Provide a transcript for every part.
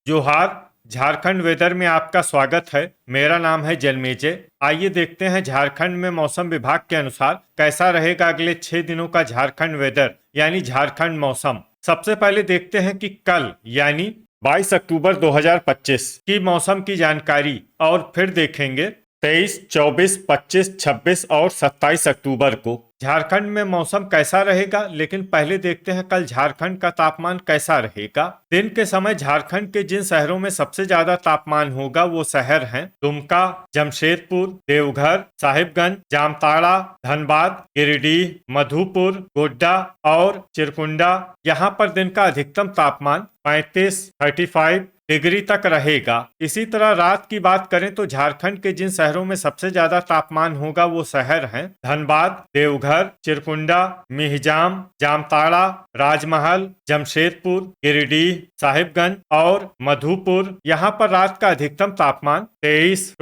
जोहार। झारखंड वेदर में आपका स्वागत है। मेरा नाम है जन्मेजय। आइए देखते हैं झारखंड में मौसम विभाग के अनुसार कैसा रहेगा अगले 6 दिनों का झारखंड वेदर यानी झारखंड मौसम। सबसे पहले देखते हैं कि कल यानी 22 अक्टूबर 2025 की मौसम की जानकारी और फिर देखेंगे 23, 24, 25, 26 और 27 अक्टूबर को झारखंड में मौसम कैसा रहेगा। लेकिन पहले देखते हैं कल झारखंड का तापमान कैसा रहेगा। दिन के समय झारखंड के जिन शहरों में सबसे ज्यादा तापमान होगा वो शहर हैं दुमका, जमशेदपुर, देवघर, साहिबगंज, जामताड़ा, धनबाद, गिरिडीह, मधुपुर, गोड्डा और चिरकुंडा। यहाँ पर दिन का अधिकतम तापमान 35 डिग्री तक रहेगा। इसी तरह रात की बात करें तो झारखंड के जिन शहरों में सबसे ज्यादा तापमान होगा वो शहर हैं धनबाद, देवघर, चिरकुंडा, मिहिजाम, जामताड़ा, राजमहल, जमशेदपुर, गिरिडीह, साहिबगंज और मधुपुर। यहाँ पर रात का अधिकतम तापमान 23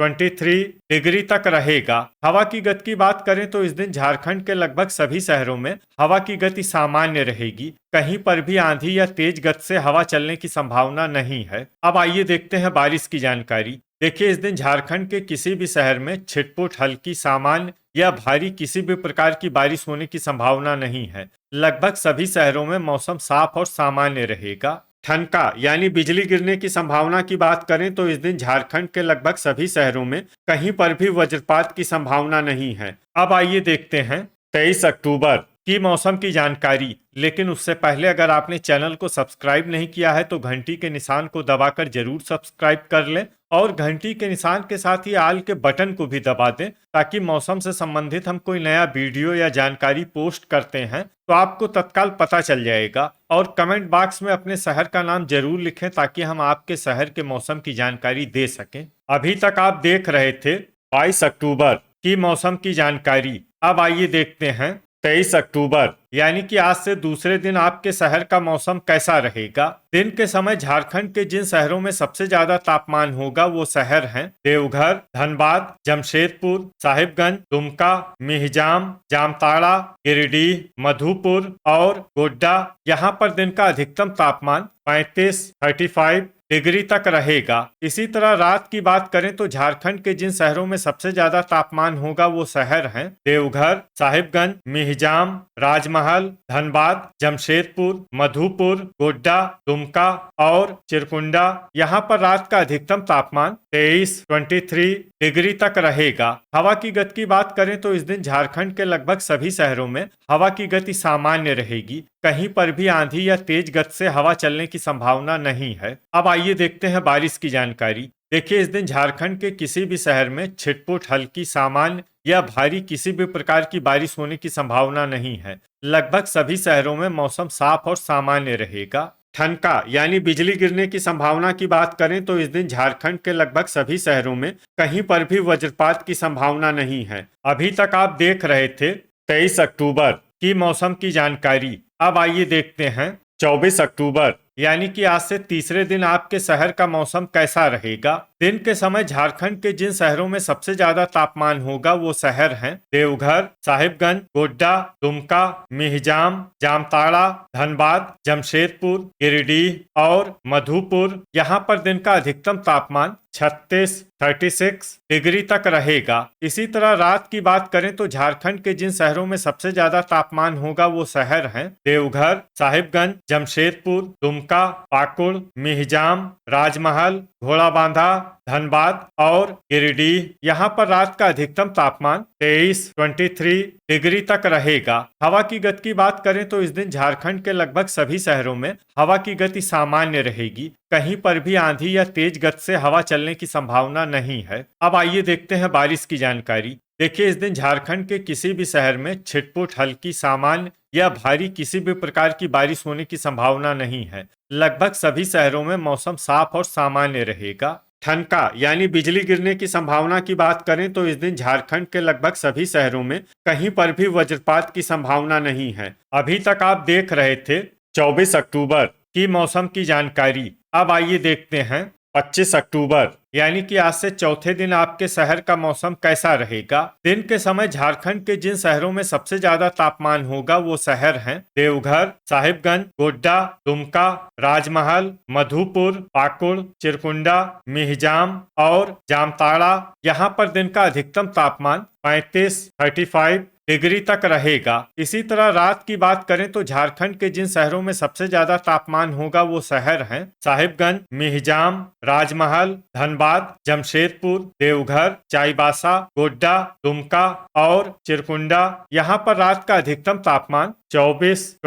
डिग्री तक रहेगा। हवा की गति की बात करें तो इस दिन झारखंड के लगभग सभी शहरों में हवा की गति सामान्य रहेगी। कहीं पर भी आंधी या तेज गति से हवा चलने की संभावना नहीं है। अब आइए देखते हैं बारिश की जानकारी। देखिए, इस दिन झारखंड के किसी भी शहर में छिटपुट, हल्की, सामान्य या भारी किसी भी प्रकार की बारिश होने की संभावना नहीं है। लगभग सभी शहरों में मौसम साफ और सामान्य रहेगा। ठनका यानी बिजली गिरने की संभावना की बात करें तो इस दिन झारखंड के लगभग सभी शहरों में कहीं पर भी वज्रपात की संभावना नहीं है। अब आइए देखते हैं 23 अक्टूबर की मौसम की जानकारी। लेकिन उससे पहले अगर आपने चैनल को सब्सक्राइब नहीं किया है तो घंटी के निशान को दबाकर जरूर सब्सक्राइब कर लें और घंटी के निशान के साथ ही आल के बटन को भी दबा दें ताकि मौसम से संबंधित हम कोई नया वीडियो या जानकारी पोस्ट करते हैं तो आपको तत्काल पता चल जाएगा। और कमेंट बॉक्स में अपने शहर का नाम जरूर लिखें ताकि हम आपके शहर के मौसम की जानकारी दे सकें। अभी तक आप देख रहे थे 22 अक्टूबर की मौसम की जानकारी। अब आइए देखते हैं 23 अक्टूबर यानी कि आज से दूसरे दिन आपके शहर का मौसम कैसा रहेगा। दिन के समय झारखंड के जिन शहरों में सबसे ज्यादा तापमान होगा वो शहर हैं देवघर, धनबाद, जमशेदपुर, साहिबगंज, दुमका, मिहिजाम, जामताड़ा, गिरिडीह, मधुपुर और गोड्डा। यहाँ पर दिन का अधिकतम तापमान 35 डिग्री तक रहेगा। इसी तरह रात की बात करें तो झारखंड के जिन शहरों में सबसे ज्यादा तापमान होगा वो शहर हैं देवघर, साहिबगंज, मिहिजाम, राजमहल, धनबाद, जमशेदपुर, मधुपुर, गोड्डा, दुमका और चिरकुंडा। यहाँ पर रात का अधिकतम तापमान 23 डिग्री तक रहेगा। हवा की गति की बात करें तो इस दिन झारखंड के लगभग सभी शहरों में हवा की गति सामान्य रहेगी। कहीं पर भी आंधी या तेज गति से हवा चलने की संभावना नहीं है। अब आइए देखते हैं बारिश की जानकारी। देखिए, इस दिन झारखंड के किसी भी शहर में छिटपुट, हल्की, सामान्य या भारी किसी भी प्रकार की बारिश होने की संभावना नहीं है। लगभग सभी शहरों में मौसम साफ और सामान्य रहेगा। ठनका यानी बिजली गिरने की संभावना की बात करें तो इस दिन झारखंड के लगभग सभी शहरों में कहीं पर भी वज्रपात की संभावना नहीं है। अभी तक आप देख रहे थे 23 अक्टूबर की मौसम की जानकारी। अब आइए देखते हैं 24 अक्टूबर यानी कि आज से तीसरे दिन आपके शहर का मौसम कैसा रहेगा। दिन के समय झारखंड के जिन शहरों में सबसे ज्यादा तापमान होगा वो शहर हैं देवघर, साहिबगंज, गोड्डा, दुमका, मिहिजाम, जामताड़ा, धनबाद, जमशेदपुर, गिरिडीह और मधुपुर। यहाँ पर दिन का अधिकतम तापमान 36 डिग्री तक रहेगा। इसी तरह रात की बात करें तो झारखंड के जिन शहरों में सबसे ज्यादा तापमान होगा वो शहर हैं देवघर, साहिबगंज, जमशेदपुर, दुमका, पाकुड़, मिहिजाम, राजमहल, घोड़ाबांधा, धनबाद और गिरिडीह। यहाँ पर रात का अधिकतम तापमान 23 डिग्री तक रहेगा। हवा की गति की बात करें तो इस दिन झारखंड के लगभग सभी शहरों में हवा की गति सामान्य रहेगी। कहीं पर भी आंधी या तेज गति से हवा चलने की संभावना नहीं है। अब आइए देखते हैं बारिश की जानकारी। देखिए, इस दिन झारखंड के किसी भी शहर में छिटपुट, हल्की, सामान्य या भारी किसी भी प्रकार की बारिश होने की संभावना नहीं है। लगभग सभी शहरों में मौसम साफ और सामान्य रहेगा। ठनका यानी बिजली गिरने की संभावना की बात करें तो इस दिन झारखंड के लगभग सभी शहरों में कहीं पर भी वज्रपात की संभावना नहीं है। अभी तक आप देख रहे थे 24 अक्टूबर की मौसम की जानकारी। अब आइए देखते हैं 25 अक्टूबर यानी कि आज से चौथे दिन आपके शहर का मौसम कैसा रहेगा। दिन के समय झारखंड के जिन शहरों में सबसे ज्यादा तापमान होगा वो शहर हैं देवघर, साहिबगंज, गोड्डा, दुमका, राजमहल, मधुपुर, पाकुड़, चिरकुंडा, मिहिजाम और जामताड़ा। यहाँ पर दिन का अधिकतम तापमान 35 डिग्री तक रहेगा। इसी तरह रात की बात करें तो झारखंड के जिन शहरों में सबसे ज्यादा तापमान होगा वो शहर हैं साहिबगंज, मिहिजाम, राजमहल, धनबाद, जमशेदपुर, देवघर, चाईबासा, गोड्डा, दुमका और चिरकुंडा। यहाँ पर रात का अधिकतम तापमान 24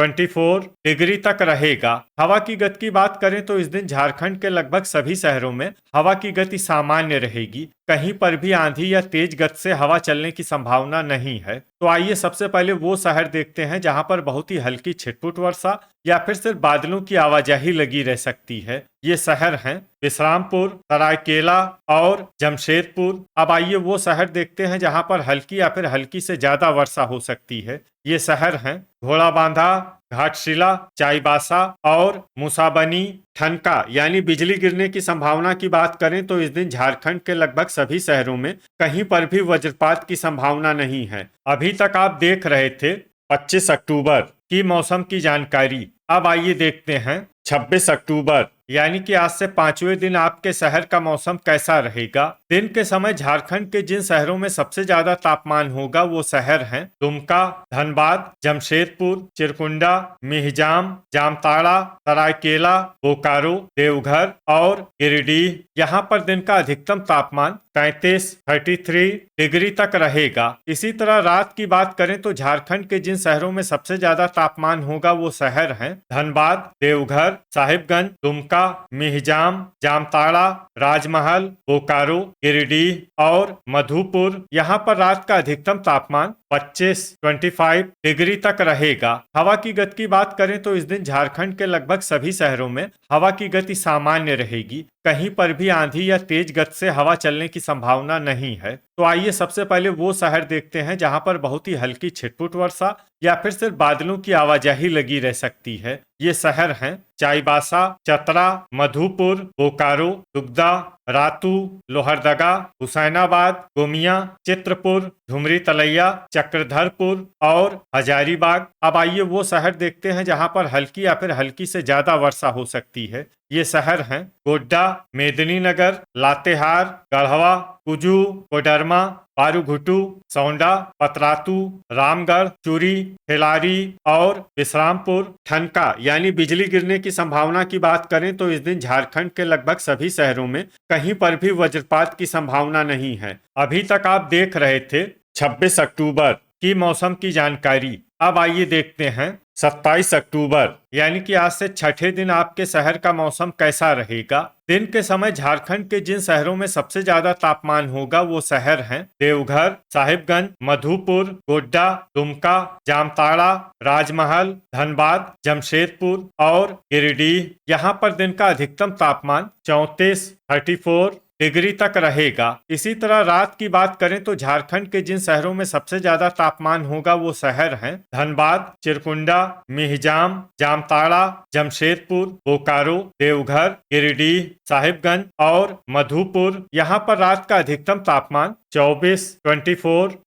डिग्री तक रहेगा। हवा की गति की बात करें तो इस दिन झारखंड के लगभग सभी शहरों में हवा की गति सामान्य रहेगी। कहीं पर भी आंधी या तेज गति से हवा चलने की संभावना नहीं है। तो आइए सबसे पहले वो शहर देखते हैं जहां पर बहुत ही हल्की छिटपुट वर्षा या फिर सिर्फ बादलों की आवाजाही लगी रह सकती है। ये शहर हैं विश्रामपुर, सरायकेला और जमशेदपुर। अब आइए वो शहर देखते हैं जहां पर हल्की या फिर हल्की से ज्यादा वर्षा हो सकती है। ये शहर हैं घोड़ाबांधा, घाटशिला, चाईबासा और मुसाबनी। ठनका यानी बिजली गिरने की संभावना की बात करें तो इस दिन झारखंड के लगभग सभी शहरों में कहीं पर भी वज्रपात की संभावना नहीं है। अभी तक आप देख रहे थे 25 अक्टूबर की मौसम की जानकारी। अब आइए देखते हैं 26 अक्टूबर यानी कि आज से 5वें दिन आपके शहर का मौसम कैसा रहेगा। दिन के समय झारखंड के जिन शहरों में सबसे ज्यादा तापमान होगा वो शहर हैं दुमका, धनबाद, जमशेदपुर, चिरकुंडा, मिहिजाम, जामताड़ा, सरायकेला, बोकारो, देवघर और गिरिडीह। यहाँ पर दिन का अधिकतम तापमान 33 डिग्री तक रहेगा। इसी तरह रात की बात करें तो झारखंड के जिन शहरों में सबसे ज्यादा तापमान होगा वो शहर हैं धनबाद, देवघर, साहिबगंज, दुमका, मिहिजाम, जामताड़ा, राजमहल, बोकारो, गिरिडीह और मधुपुर। यहाँ पर रात का अधिकतम तापमान 25 डिग्री तक रहेगा। हवा की गति की बात करें तो इस दिन झारखंड के लगभग सभी शहरों में हवा की गति सामान्य रहेगी। कहीं पर भी आंधी या तेज गति से हवा चलने की संभावना नहीं है। तो आइए सबसे पहले वो शहर देखते हैं जहां पर बहुत ही हल्की छिटपुट वर्षा या फिर सिर्फ बादलों की आवाजाही लगी रह सकती है। ये शहर हैं चाईबासा, चतरा, मधुपुर, बोकारो, दुगदा, रातू, लोहरदगा, हुसैनाबाद, गोमिया, चित्रपुर, धुमरी तलैया, चक्रधरपुर और हजारीबाग। अब आइए वो शहर देखते हैं जहां पर हल्की या फिर हल्की से ज्यादा वर्षा हो सकती है। ये शहर हैं गोड्डा, मेदिनीनगर, लातेहार, गढ़वा, कुजू, कोडरमा, पारूघुटू, सौंडा, पतरातू, रामगढ़, चूरी, खिलारी और विश्रामपुर। ठनका यानी बिजली गिरने की संभावना की बात करें तो इस दिन झारखंड के लगभग सभी शहरों में कहीं पर भी वज्रपात की संभावना नहीं है। अभी तक आप देख रहे थे 26 अक्टूबर की मौसम की जानकारी। अब आइए देखते हैं 27 अक्टूबर यानी कि आज से छठे दिन आपके शहर का मौसम कैसा रहेगा। दिन के समय झारखंड के जिन शहरों में सबसे ज्यादा तापमान होगा वो शहर हैं देवघर, साहिबगंज, मधुपुर, गोड्डा, दुमका, जामताड़ा, राजमहल, धनबाद, जमशेदपुर और गिरिडीह। यहाँ पर दिन का अधिकतम तापमान 34 डिग्री तक रहेगा। इसी तरह रात की बात करें तो झारखंड के जिन शहरों में सबसे ज्यादा तापमान होगा वो शहर हैं धनबाद, चिरकुंडा, मिहिजाम, जामताड़ा, जमशेदपुर, बोकारो, देवघर, गिरिडीह, साहिबगंज और मधुपुर। यहाँ पर रात का अधिकतम तापमान 24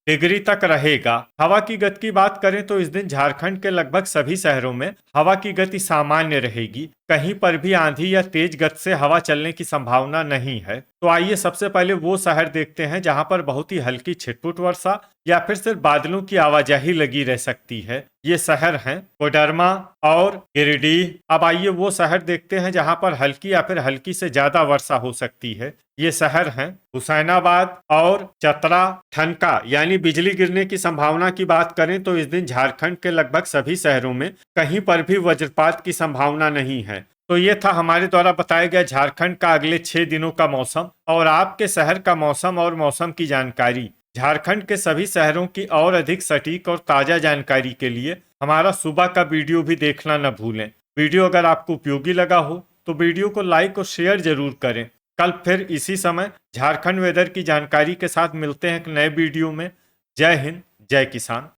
डिग्री तक रहेगा। हवा की गति की बात करें तो इस दिन झारखंड के लगभग सभी शहरों में हवा की गति सामान्य रहेगी। कहीं पर भी आंधी या तेज गति से हवा चलने की संभावना नहीं है। तो आइए सबसे पहले वो शहर देखते हैं जहां पर बहुत ही हल्की छिटपुट वर्षा या फिर सिर्फ बादलों की आवाजाही लगी रह सकती है। ये शहर हैं कोडरमा और गिरिडीह। अब आइए वो शहर देखते हैं जहां पर हल्की या फिर हल्की से ज्यादा वर्षा हो सकती है। ये शहर हैं हुसैनाबाद और चतरा। ठनका यानी बिजली गिरने की संभावना की बात करें तो इस दिन झारखंड के लगभग सभी शहरों में कहीं पर भी वज्रपात की संभावना नहीं है। तो ये था हमारे द्वारा बताया गया झारखंड का अगले 6 दिनों का मौसम और आपके शहर का मौसम और मौसम की जानकारी। झारखंड के सभी शहरों की और अधिक सटीक और ताजा जानकारी के लिए हमारा सुबह का वीडियो भी देखना न भूलें। वीडियो अगर आपको उपयोगी लगा हो तो वीडियो को लाइक और शेयर जरूर करें। कल फिर इसी समय झारखंड वेदर की जानकारी के साथ मिलते हैं एक नए वीडियो में। जय हिंद, जय किसान।